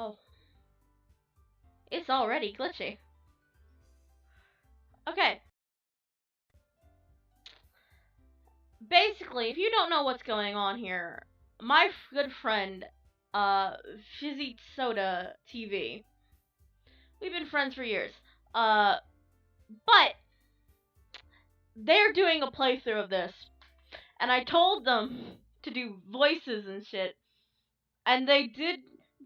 Oh, it's already glitchy. Okay. Basically, if you don't know what's going on here, my good friend, Fizzy Soda TV, we've been friends for years. Uh, but they're doing a playthrough of this, and I told them to do voices and shit, and they did.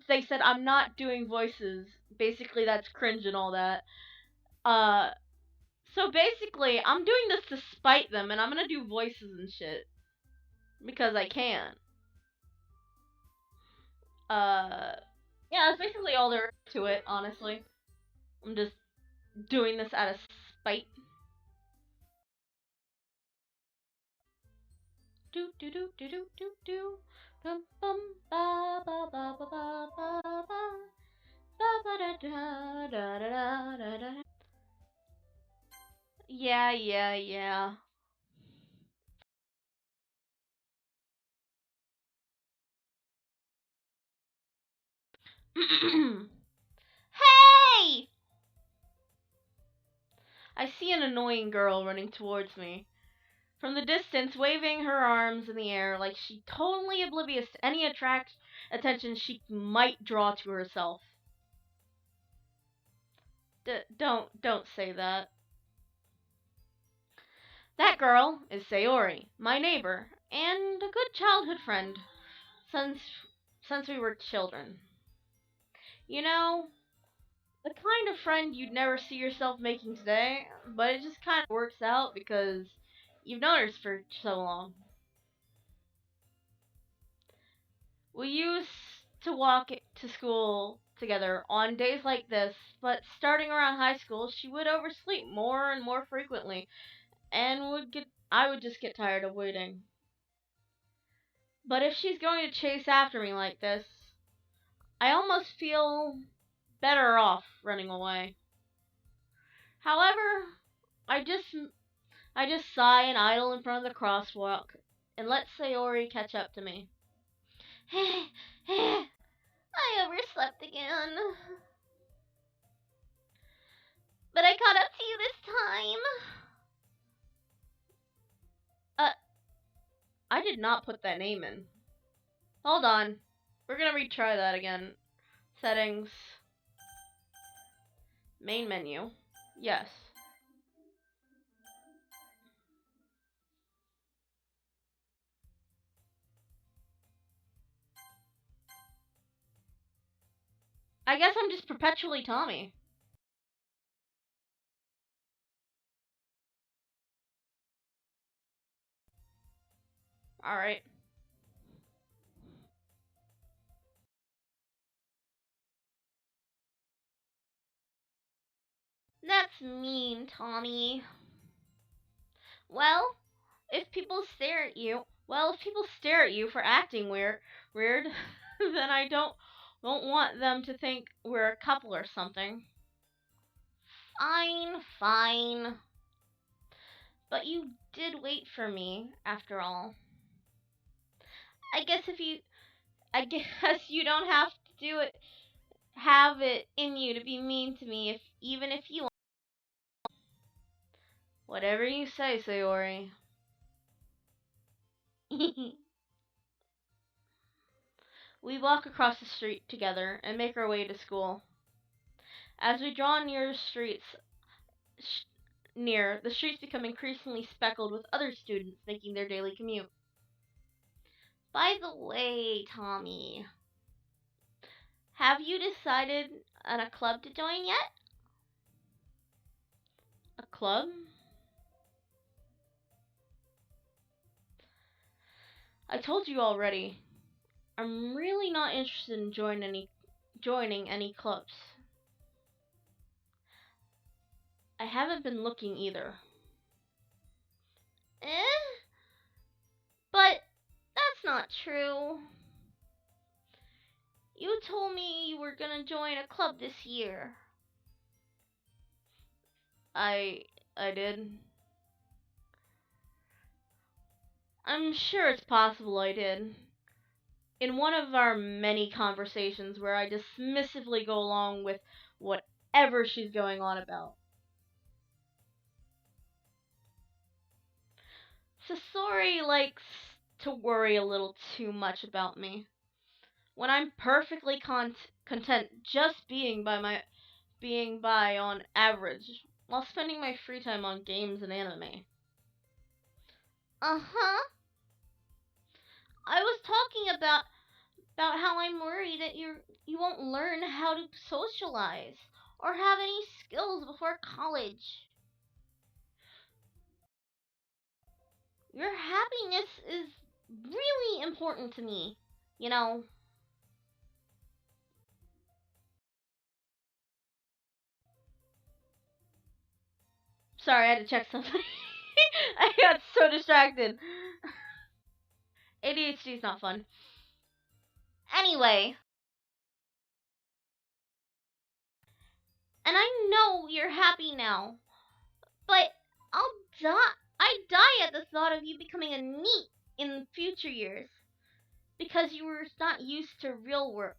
They said I'm not doing voices. Basically, that's cringe and all that. Uh, so basically, I'm doing this to spite them, and I'm gonna do voices and shit because I can. Uh, yeah, that's basically all there is to it. Honestly, I'm just doing this out of spite. Do do do do do do do. Bum bum ba ba ba ba ba ba ba. Ba ba da da da da da da. Yeah, yeah, yeah. Hey! I see an annoying girl running towards me. From the distance, waving her arms in the air like she totally oblivious to any attention she might draw to herself. Don't say that. That girl is Sayori, my neighbor, and a good childhood friend since since we were children. You know, the kind of friend you'd never see yourself making today, but it just kind of works out because you've known her for so long. We used to walk to school together on days like this, but starting around high school, she would oversleep more and more frequently, and I would just get tired of waiting. But if she's going to chase after me like this, I almost feel better off running away. However, I just I just sigh and idle in front of the crosswalk and let Sayori catch up to me. I overslept again. But I caught up to you this time. Uh, I did not put that name in. Hold on. We're gonna retry that again. Settings. Main menu. Yes. I guess I'm just perpetually Tommy. Alright. That's mean, Tommy. Well, if people stare at you for acting weird, then I don't want them to think we're a couple or something. Fine, fine. But you did wait for me, after all. I guess if you, I guess you don't have to have it in you to be mean to me even if you want. Whatever you say, Sayori. We walk across the street together and make our way to school. As we draw sh- near, the streets become increasingly speckled with other students making their daily commute. By the way, Tommy, have you decided on a club to join yet? A club? I told you already. I'm really not interested in joining any clubs. I haven't been looking either. Eh? But that's not true. You told me you were gonna join a club this year. I did. I'm sure it's possible I did. In one of our many conversations where I dismissively go along with whatever she's going on about. Sasori likes to worry a little too much about me. When I'm perfectly content just being by on average, while spending my free time on games and anime. Uh-huh. I was talking about how I'm worried that you won't learn how to socialize or have any skills before college. Your happiness is really important to me. You know, sorry, I had to check something. I got so distracted. ADHD is not fun. Anyway, and I know you're happy now, but I'll die. I die at the thought of you becoming a NEET in future years because you were not used to the real world.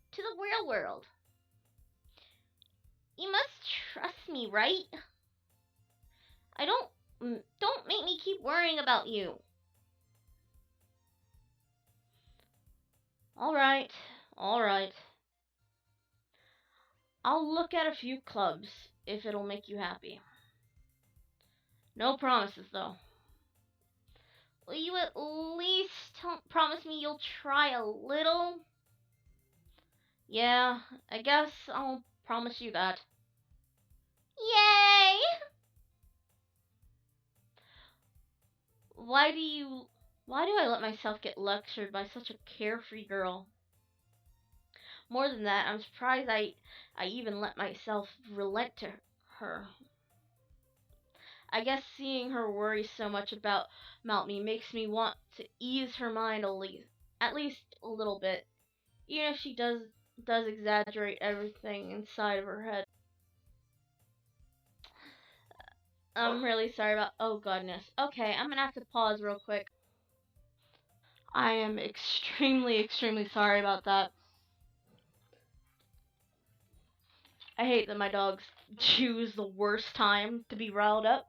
You must trust me, right? I don't make me keep worrying about you. All right, all right. I'll look at a few clubs if it'll make you happy. No promises though. Will you at least promise me you'll try a little? Yeah, I guess I'll promise you that. Yay! Why do you why do I let myself get lectured by such a carefree girl? More than that, I'm surprised I even let myself relent to her. I guess seeing her worry so much about me makes me want to ease her mind at least a little bit, even if she does exaggerate everything inside of her head. I'm really sorry about. Oh goodness. Okay, I'm gonna have to pause real quick. I am extremely sorry about that. I hate that my dogs choose the worst time to be riled up.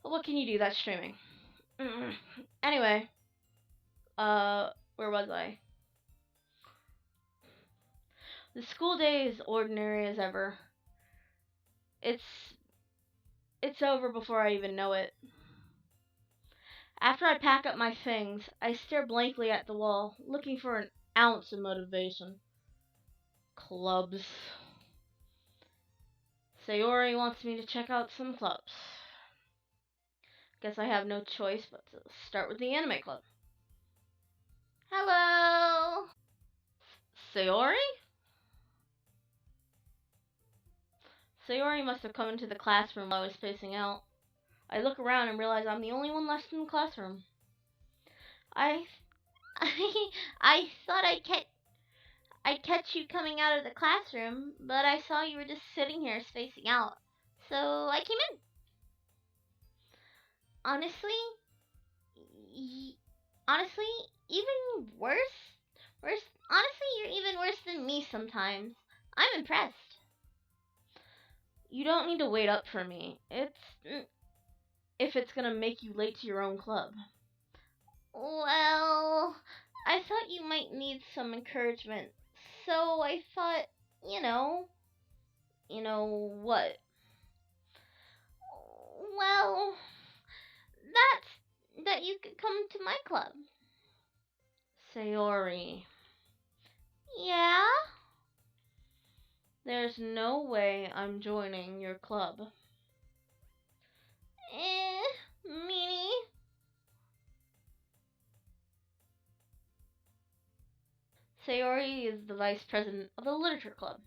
But what can you do? That's streaming. Anyway, where was I? The school day is ordinary as ever. It's it's over before I even know it. After I pack up my things, I stare blankly at the wall, looking for an ounce of motivation. Clubs. Sayori wants me to check out some clubs. Guess I have no choice but to start with the anime club. Hello! Sayori? Sayori must have come into the classroom while I was spacing out. I look around and realize I'm the only one left in the classroom. I I thought I'd catch you coming out of the classroom, but I saw you were just sitting here spacing out. So I came in. Honestly, y- honestly, even worse. Worse. Honestly, you're even worse than me sometimes. I'm impressed. You don't need to wait up for me. If it's gonna make you late to your own club. Well, I thought you might need some encouragement. So I thought, you know, what? Well, that you could come to my club. Sayori. Yeah? There's no way I'm joining your club. Meanie. Sayori is the vice president of the literature club.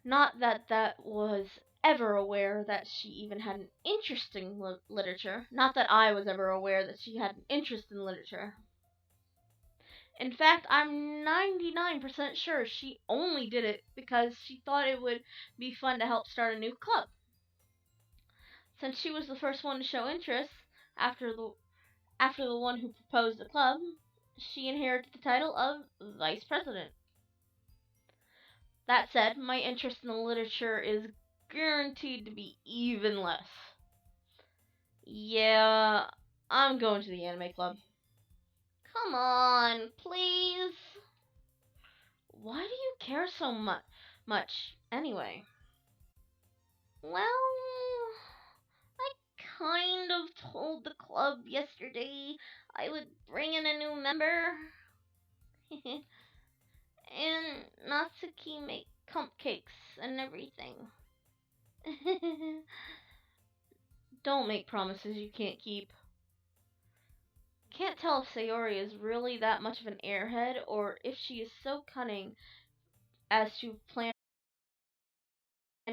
Not that was ever aware that she even had an interest in literature. Not that I was ever aware that she had an interest in literature. In fact, I'm 99% sure she only did it because she thought it would be fun to help start a new club. Since she was the first one to show interest after the After the one who proposed the club, she inherited the title of Vice President. That said, my interest in the literature is guaranteed to be even less. Yeah, I'm going to the anime club. Come on, please. Why do you care so much anyway? Well, I kind of told the club yesterday I would bring in a new member. And Natsuki make cupcakes and everything. Don't make promises you can't keep. Can't tell if Sayori is really that much of an airhead or if she is so cunning as to plan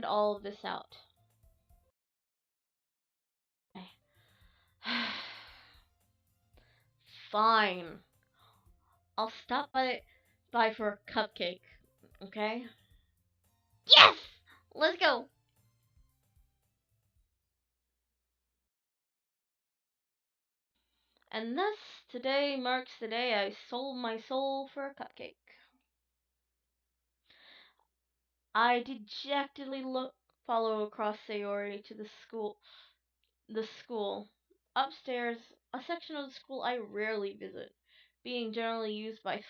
all of this out. Fine. I'll stop by for a cupcake, okay? Yes! Let's go! And thus, today marks the day I sold my soul for a cupcake. I dejectedly follow across Sayori to the school. Upstairs, a section of the school I rarely visit, being generally used by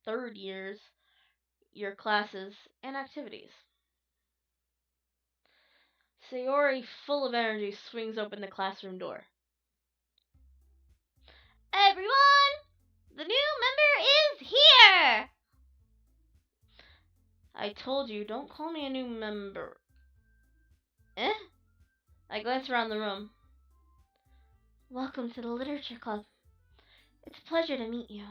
third year classes and activities. Sayori, full of energy, swings open the classroom door. Everyone! The new member is here! I told you, don't call me a new member. Eh? I glance around the room. Welcome to the literature club. It's a pleasure to meet you.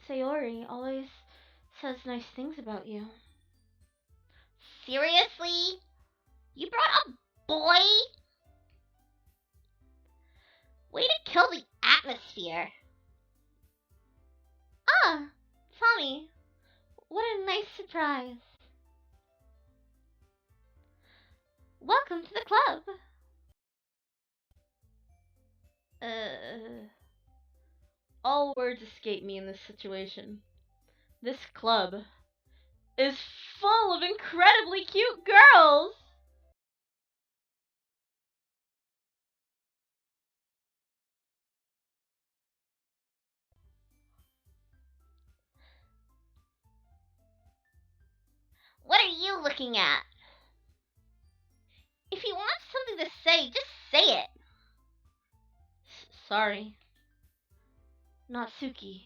Sayori always says nice things about you. Seriously? You brought a boy? Way to kill the atmosphere. Ah, Tommy. What a nice surprise. Welcome to the club. All words escape me in this situation. This club is full of incredibly cute girls! What are you looking at? If you want something to say, just say it. Sorry. Natsuki.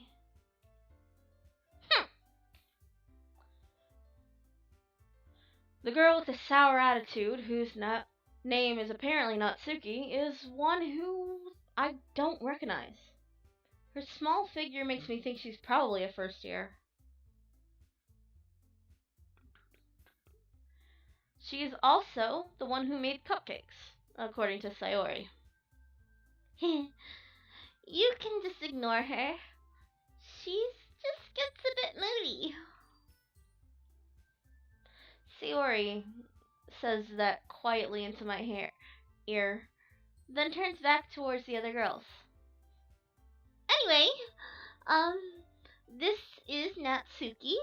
The girl with the sour attitude, whose name is apparently Natsuki, is one who I don't recognize. Her small figure makes me think she's probably a first year. She is also the one who made cupcakes, according to Sayori. You can just ignore her. She just gets a bit moody. Sayori says that quietly into my ear, then turns back towards the other girls. Anyway, this is Natsuki,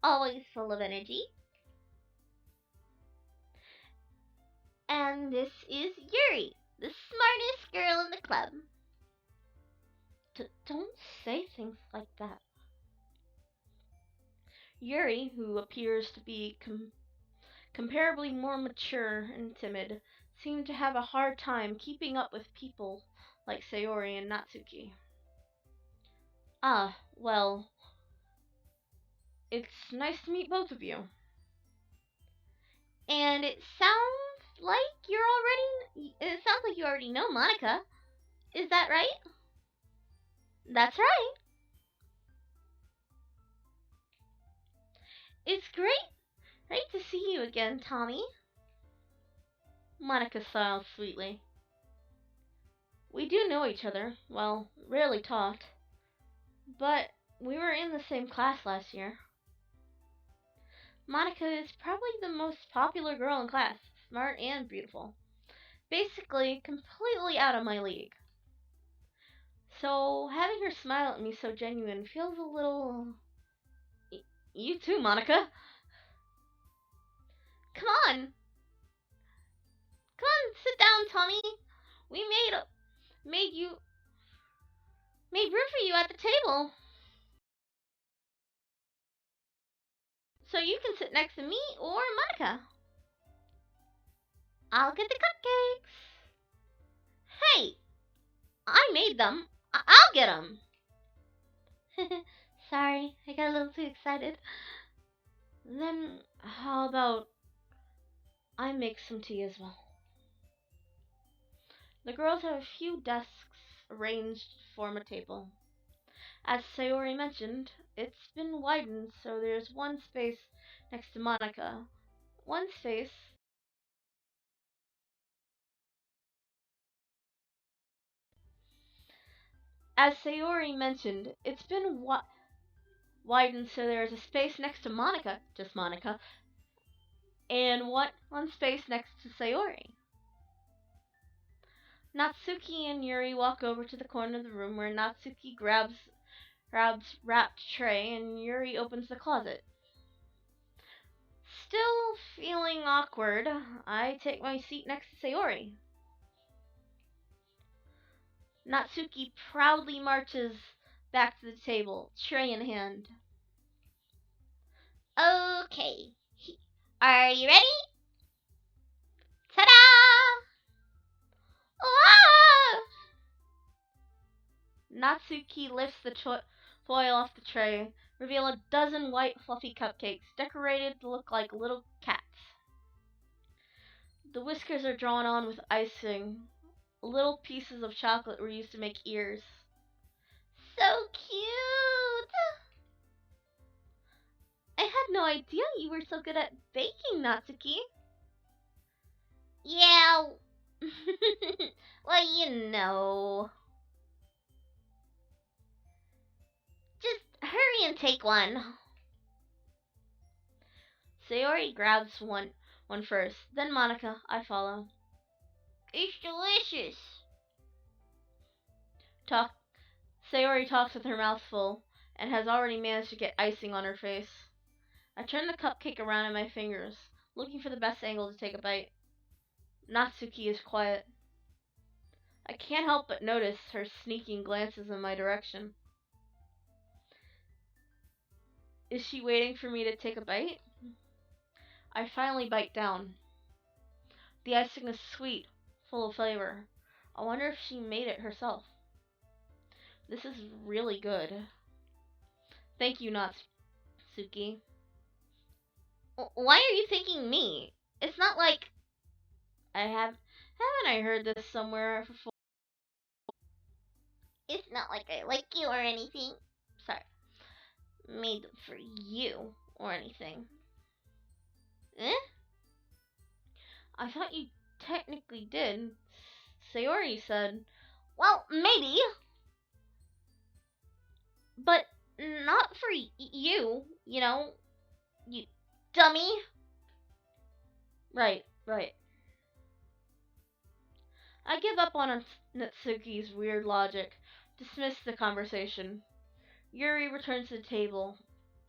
always full of energy. And this is Yuri, the smartest girl in the club. Don't say things like that. Yuri, who appears to be comparably more mature and timid, seemed to have a hard time keeping up with people like Sayori and Natsuki. Ah, well, it's nice to meet both of you. And it sounds like you already know Monica. Is that right? That's right. It's great to see you again, Tommy. Monica smiled sweetly. We do know each other. Well, rarely talked. But we were in the same class last year. Monica is probably the most popular girl in class, smart and beautiful. Basically, completely out of my league. So, having her smile at me so genuine feels a little. You too, Monica. Come on! Come on, sit down, Tommy. We made you made room for you at the table, so you can sit next to me or Monica. I'll get the cupcakes. Hey, I made them. I'll get them. Sorry, I got a little too excited. Then how about I make some tea as well? The girls have a few desks arranged to form a table. As Sayori mentioned, it's been widened so there's one space next to Monica. One space. As Sayori mentioned, it's been widened so there's a space next to Monica, just Monica, and one space next to Sayori. Natsuki and Yuri walk over to the corner of the room where Natsuki grabs wrapped tray and Yuri opens the closet. Still feeling awkward, I take my seat next to Sayori. Natsuki proudly marches back to the table, tray in hand. Okay, are you ready? Ta-da! Ah! Natsuki lifts the foil off the tray, reveal a dozen white fluffy cupcakes decorated to look like little cats. The whiskers are drawn on with icing. Little pieces of chocolate were used to make ears. So cute! I had no idea you were so good at baking, Natsuki. Yeah, well, you know. Just hurry and take one. Sayori grabs one first, then Monica. I follow. It's delicious. Talk. Sayori talks with her mouth full and has already managed to get icing on her face. I turn the cupcake around in my fingers, looking for the best angle to take a bite. Natsuki is quiet. I can't help but notice her sneaking glances in my direction. Is she waiting for me to take a bite? I finally bite down. The icing is sweet, full of flavor. I wonder if she made it herself. This is really good. Thank you, Natsuki. Why are you thanking me? It's not like haven't I heard this somewhere before? It's not like I like you or anything. Sorry. Made them for you or anything. Eh? I thought you technically did. Sayori said, well, maybe. But not for you, you dummy. Right. I give up on Natsuki's weird logic, dismiss the conversation. Yuri returns to the table,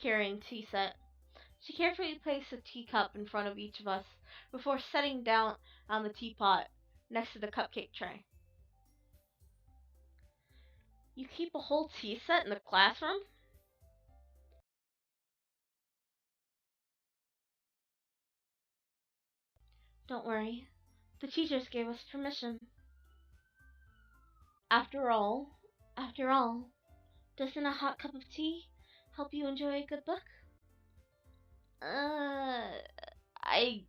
carrying tea set. She carefully places a teacup in front of each of us before setting down on the teapot next to the cupcake tray. You keep a whole tea set in the classroom? Don't worry. The teachers gave us permission. After all, doesn't a hot cup of tea help you enjoy a good book? I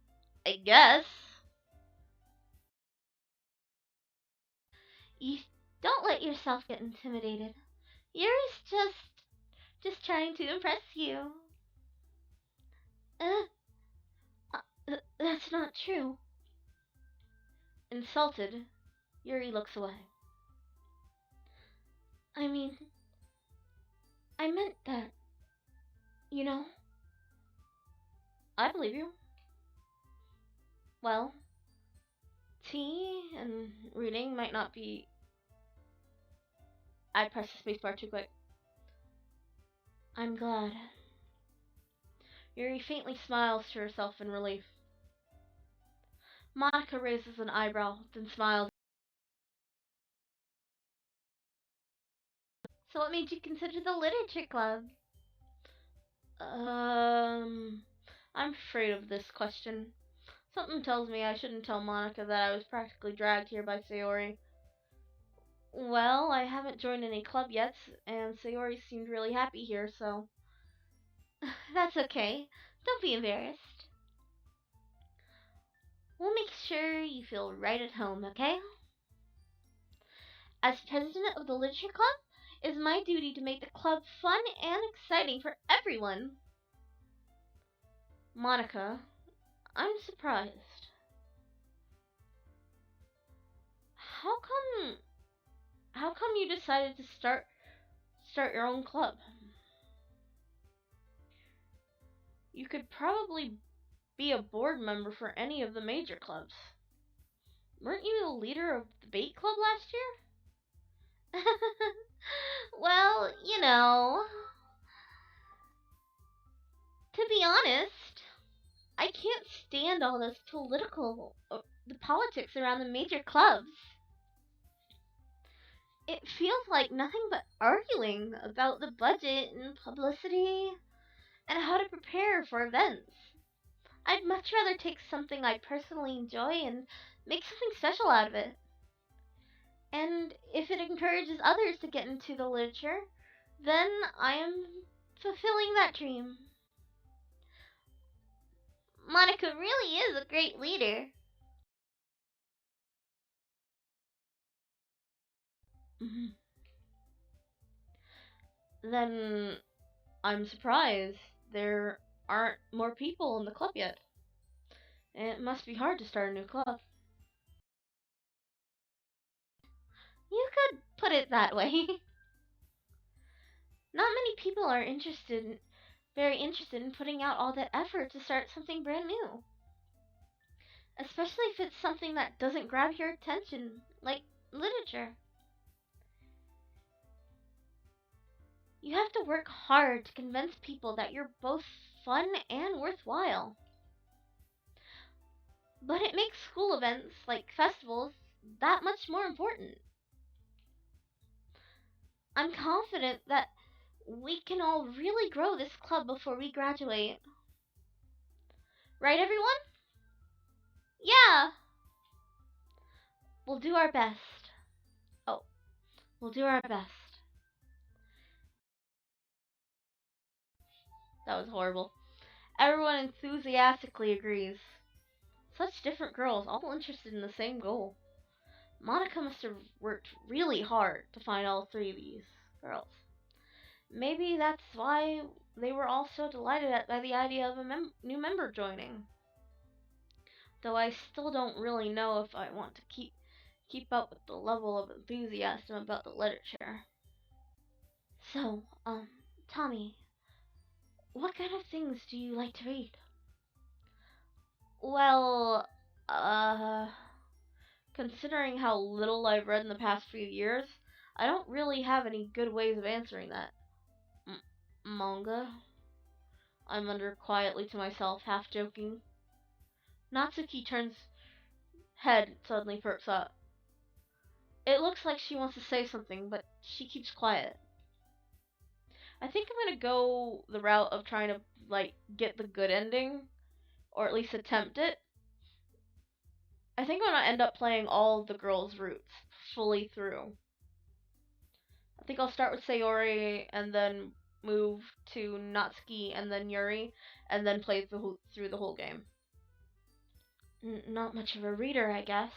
I guess. You don't let yourself get intimidated. Yuri's just trying to impress you. Uh, that's not true. Insulted, Yuri looks away. I mean, I meant that, you know. I believe you. Well, tea and reading might not be. I pressed the spacebar too quick. I'm glad. Yuri faintly smiles to herself in relief. Monica raises an eyebrow, then smiles. So what made you consider the literature club? I'm afraid of this question. Something tells me I shouldn't tell Monica that I was practically dragged here by Sayori. Well, I haven't joined any club yet, and Sayori seemed really happy here, so... That's okay. Don't be embarrassed. We'll make sure you feel right at home, okay? As president of the literature club, it is my duty to make the club fun and exciting for everyone. Monica, I'm surprised. How come you decided to start your own club? You could probably be a board member for any of the major clubs. Weren't you the leader of the debate club last year? Well, to be honest, I can't stand all this the politics around the major clubs. It feels like nothing but arguing about the budget and publicity and how to prepare for events. I'd much rather take something I personally enjoy and make something special out of it. And if it encourages others to get into the literature, then I am fulfilling that dream. Monica really is a great leader. Mhm. Then I'm surprised there aren't more people in the club yet. It must be hard to start a new club. You could put it that way. Not many people are very interested in putting out all that effort to start something brand new. Especially if it's something that doesn't grab your attention, like literature. You have to work hard to convince people that you're both fun and worthwhile. But it makes school events, like festivals, that much more important. I'm confident that we can all really grow this club before we graduate. Right, everyone? Yeah! We'll do our best. Oh, we'll do our best. That was horrible. Everyone enthusiastically agrees. Such different girls, all interested in the same goal. Monica must have worked really hard to find all three of these girls. Maybe that's why they were all so delighted by the idea of a new member joining. Though I still don't really know if I want to keep up with the level of enthusiasm about the literature. So, Tommy, what kind of things do you like to read? Well, considering how little I've read in the past few years, I don't really have any good ways of answering that. Manga? I mutter quietly to myself, half joking. Natsuki turns head, suddenly perks up. It looks like she wants to say something, but she keeps quiet. I think I'm gonna go the route of trying to, get the good ending, or at least attempt it. I think I'm gonna end up playing all the girls' routes fully through. I think I'll start with Sayori and then move to Natsuki and then Yuri and then play through the whole game. Not much of a reader, I guess.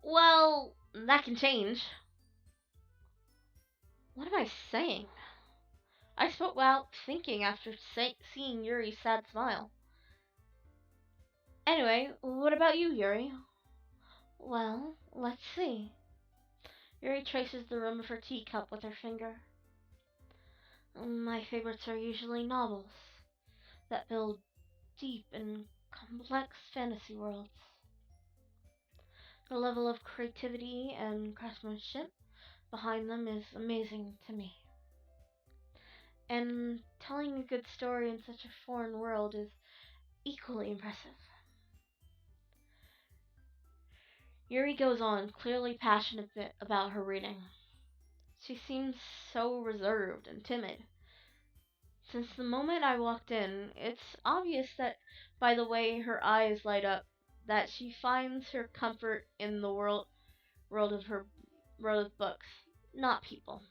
Well, that can change. What am I saying? I spoke without thinking after seeing Yuri's sad smile. Anyway, what about you, Yuri? Well, let's see. Yuri traces the rim of her teacup with her finger. My favorites are usually novels that build deep and complex fantasy worlds. The level of creativity and craftsmanship behind them is amazing to me. And telling a good story in such a foreign world is equally impressive. Yuri goes on, clearly passionate about her reading. She seems so reserved and timid. Since the moment I walked in, it's obvious that by the way her eyes light up, that she finds her comfort in the world of her world of books, not people.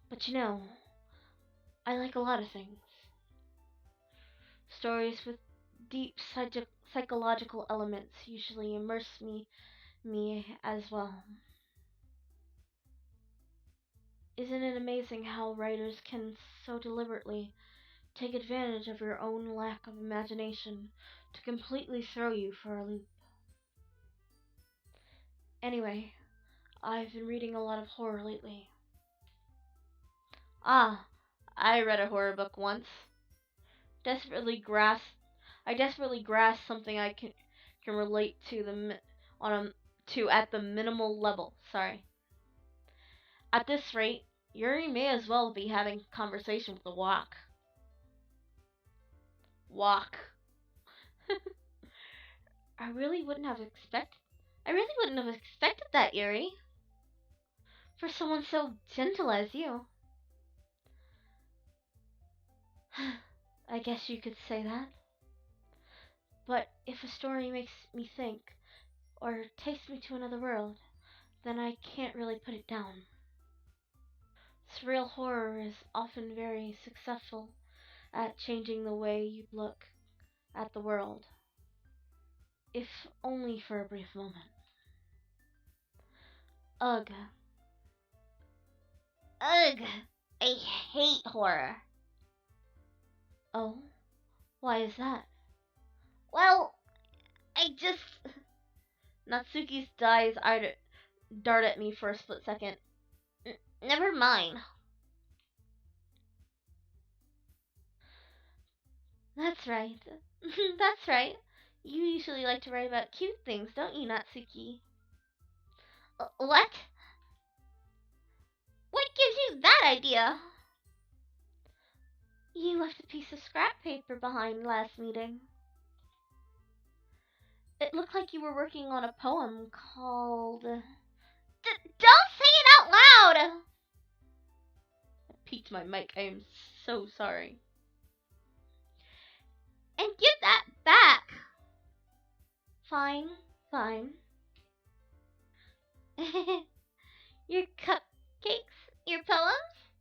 But I like a lot of things. Stories with deep psychological elements usually immerse me as well. Isn't it amazing how writers can so deliberately take advantage of your own lack of imagination to completely throw you for a loop? Anyway, I've been reading a lot of horror lately. Ah, I read a horror book once. Desperately grasp I desperately grasp something I can relate to on to at the minimal level. Sorry. At this rate, Yuri may as well be having a conversation with a walk. Walk. I really wouldn't have expected. I really wouldn't have expected that, Yuri, for someone so gentle as you. I guess you could say that. But if a story makes me think, or takes me to another world, then I can't really put it down. Surreal horror is often very successful at changing the way you look at the world, if only for a brief moment. Ugh. Ugh. I hate horror. Oh? Why is that? Well, I just. Natsuki's eyes dart at me for a split second. Never mind. That's right. That's right. You usually like to write about cute things, don't you, Natsuki? What? What gives you that idea? You left a piece of scrap paper behind last meeting. It looked like you were working on a poem called. Don't say it out loud! I peaked my mic. I am so sorry. And give that back! Fine, fine. Your cupcakes, your poems,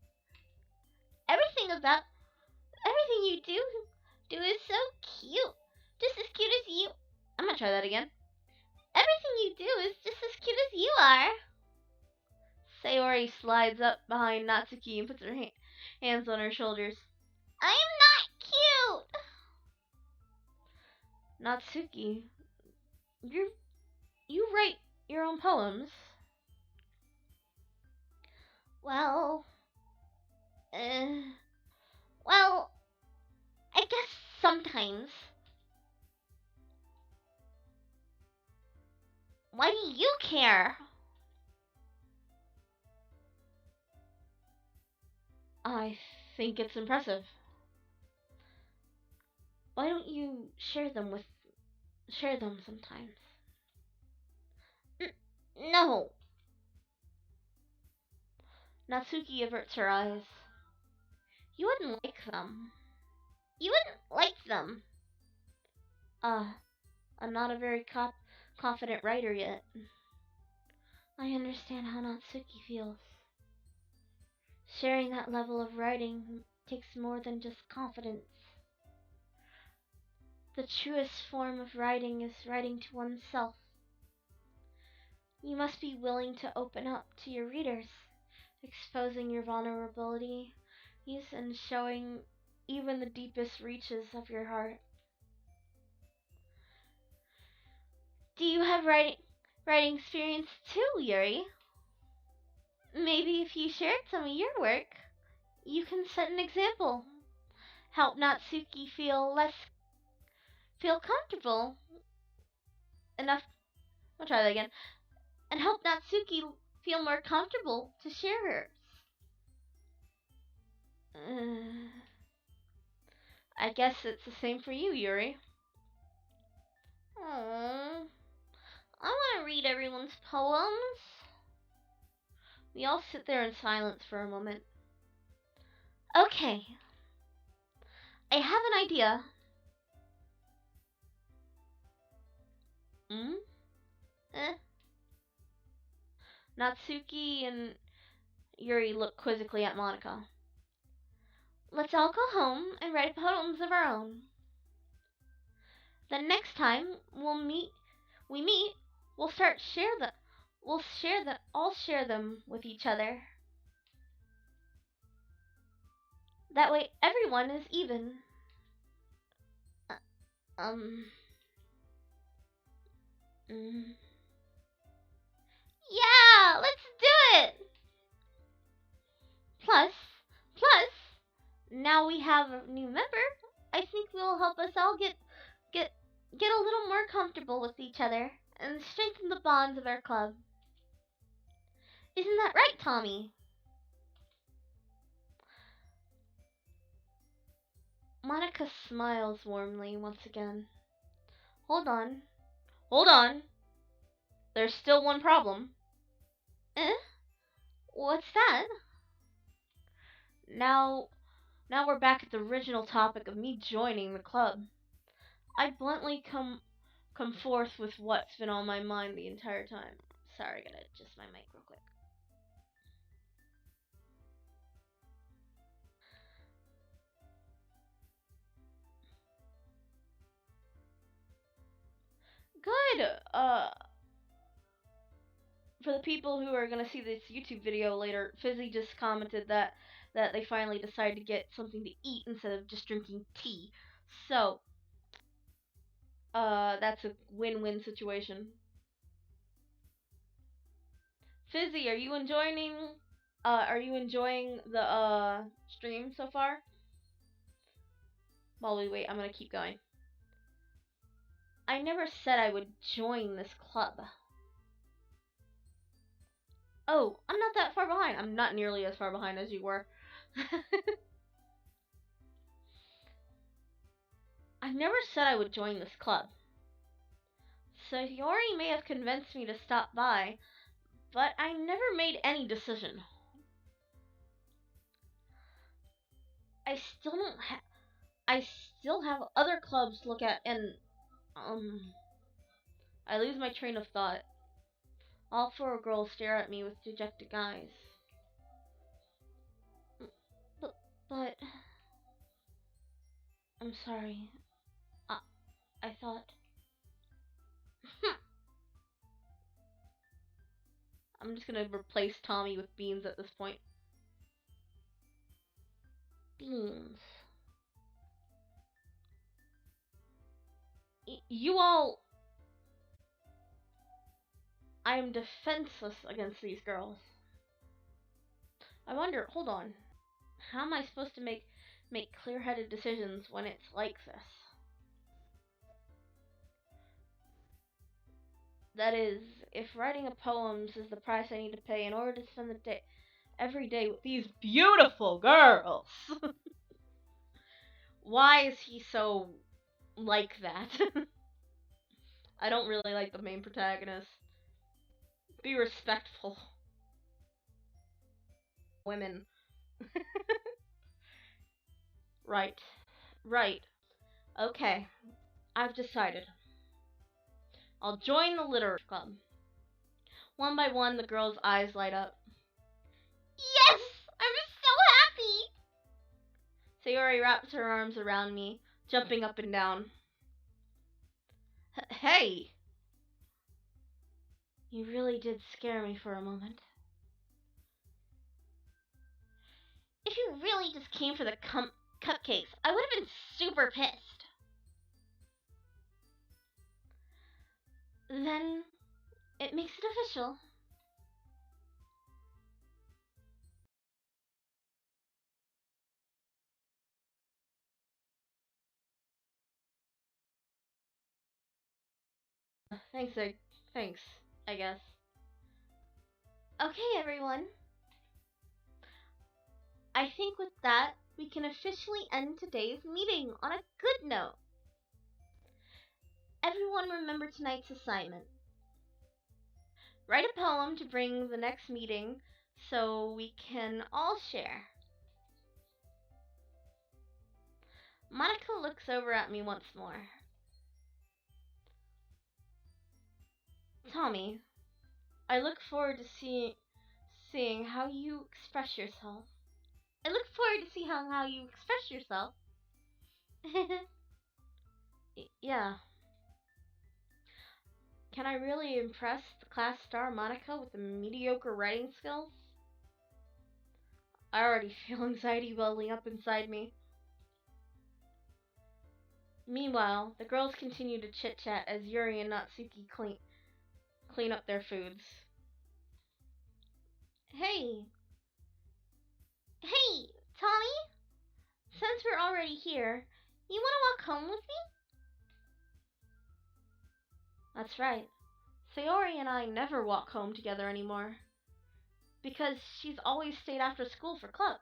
everything everything you do is so cute. Just as cute as you. I'm gonna try that again. Everything you do is just as cute as you are. Sayori slides up behind Natsuki and puts her hands on her shoulders. I am not cute! Natsuki, you write your own poems? Well, well, I guess sometimes. Why do you care? I think it's impressive. Why don't you share them sometimes? No. Natsuki averts her eyes. You wouldn't like them. You wouldn't like them. I'm not a very confident writer yet. I understand how Natsuki feels. Sharing that level of writing takes more than just confidence. The truest form of writing is writing to oneself. You must be willing to open up to your readers, exposing your vulnerabilities and showing even the deepest reaches of your heart. Do you have writing experience too, Yuri? Maybe if you shared some of your work, you can set an example. help Natsuki feel comfortable enough. I'll try that again. And help Natsuki feel more comfortable to share hers. I guess it's the same for you, Yuri. Aww. I want to read everyone's poems. We all sit there in silence for a moment. Okay, I have an idea. Hmm? Eh? Natsuki and Yuri look quizzically at Monica. Let's all go home and write poems of our own. The next time we meet, we'll start share the, we'll share the, all share them with each other. That way, everyone is even. Uh, um. Mm. Yeah, let's do it. Plus, plus, now we have a new member. I think will help us all get get a little more comfortable with each other and strengthen the bonds of our club. Isn't that right, Tommy? Monica smiles warmly once again. Hold on. Hold on. There's still one problem. Eh? What's that? Now we're back at the original topic of me joining the club. I bluntly come forth with what's been on my mind the entire time. Sorry, I gotta adjust my mic real quick. Good. For the people who are gonna see this YouTube video later, Fizzy just commented that they finally decided to get something to eat instead of just drinking tea. So, that's a win-win situation. Fizzy, are you enjoying the stream so far? While we wait, I'm gonna keep going. I never said I would join this club. Oh, I'm not that far behind. I'm not nearly as far behind as you were. I never said I would join this club. So Yori may have convinced me to stop by, but I never made any decision. I still don't have. I still have other clubs to look at, and I lose my train of thought. All four girls stare at me with dejected eyes. But I'm sorry. I thought. I'm just gonna replace Tommy with Beans at this point. Beans. You all. I am defenseless against these girls. I wonder. Hold on. How am I supposed to make clear-headed decisions when it's like this? That is, if writing a poems is the price I need to pay in order to spend the day every day with these beautiful girls. Why is he so like that? I don't really like the main protagonist. Be respectful. Women. Right. Right. Okay. I've decided. I'll join the literature club. One by one, the girls' eyes light up. Yes! I'm so happy! Sayori wraps her arms around me, jumping up and down. Hey! You really did scare me for a moment. If you really just came for the cupcakes, I would have been super pissed. Then it makes it official. Thanks, I guess. Okay, everyone. I think with that, we can officially end today's meeting on a good note. Everyone remember tonight's assignment. Write a poem to bring the next meeting so we can all share. Monica looks over at me once more. Tommy, I look forward to seeing how you express yourself. I look forward to see how you express yourself. Yeah. Can I really impress the class star Monica with the mediocre writing skills? I already feel anxiety welling up inside me. Meanwhile, the girls continue to chit-chat as Yuri and Natsuki clean up their foods. Hey! Hey, Tommy! Since we're already here, you want to walk home with me? That's right. Sayori and I never walk home together anymore. Because she's always stayed after school for clubs.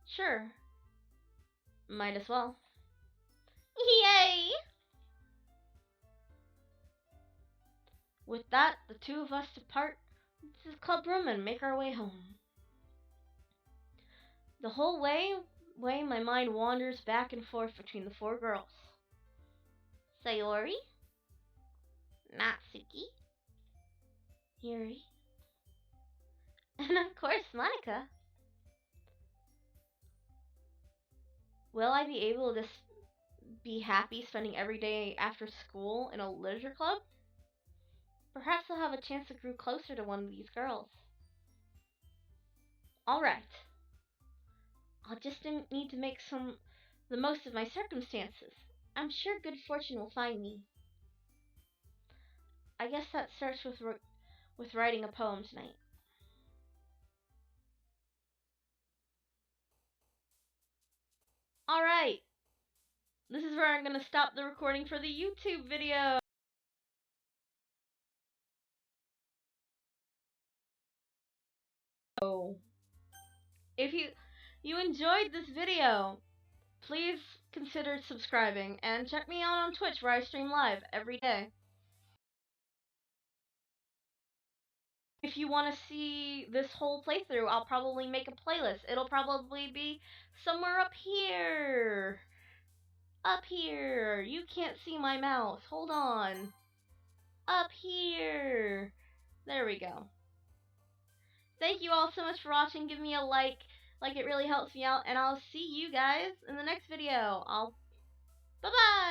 Sure. Might as well. Yay! With that, the two of us depart the club room and make our way home. The whole way my mind wanders back and forth between the four girls. Sayori, Natsuki, Yuri, and of course Monica. Will I be able to be happy spending every day after school in a literature club? Perhaps I'll have a chance to grow closer to one of these girls. Alright. I'll just need to make the most of my circumstances. I'm sure good fortune will find me. I guess that starts with writing a poem tonight. Alright. This is where I'm going to stop the recording for the YouTube video. If you enjoyed this video, please consider subscribing and check me out on Twitch where I stream live every day. If you want to see this whole playthrough, I'll probably make a playlist. It'll probably be somewhere up here. Up here. You can't see my mouse. Hold on. Up here. There we go. Thank you all so much for watching. Give me a like it really helps me out, and I'll see you guys in the next video. Bye-bye!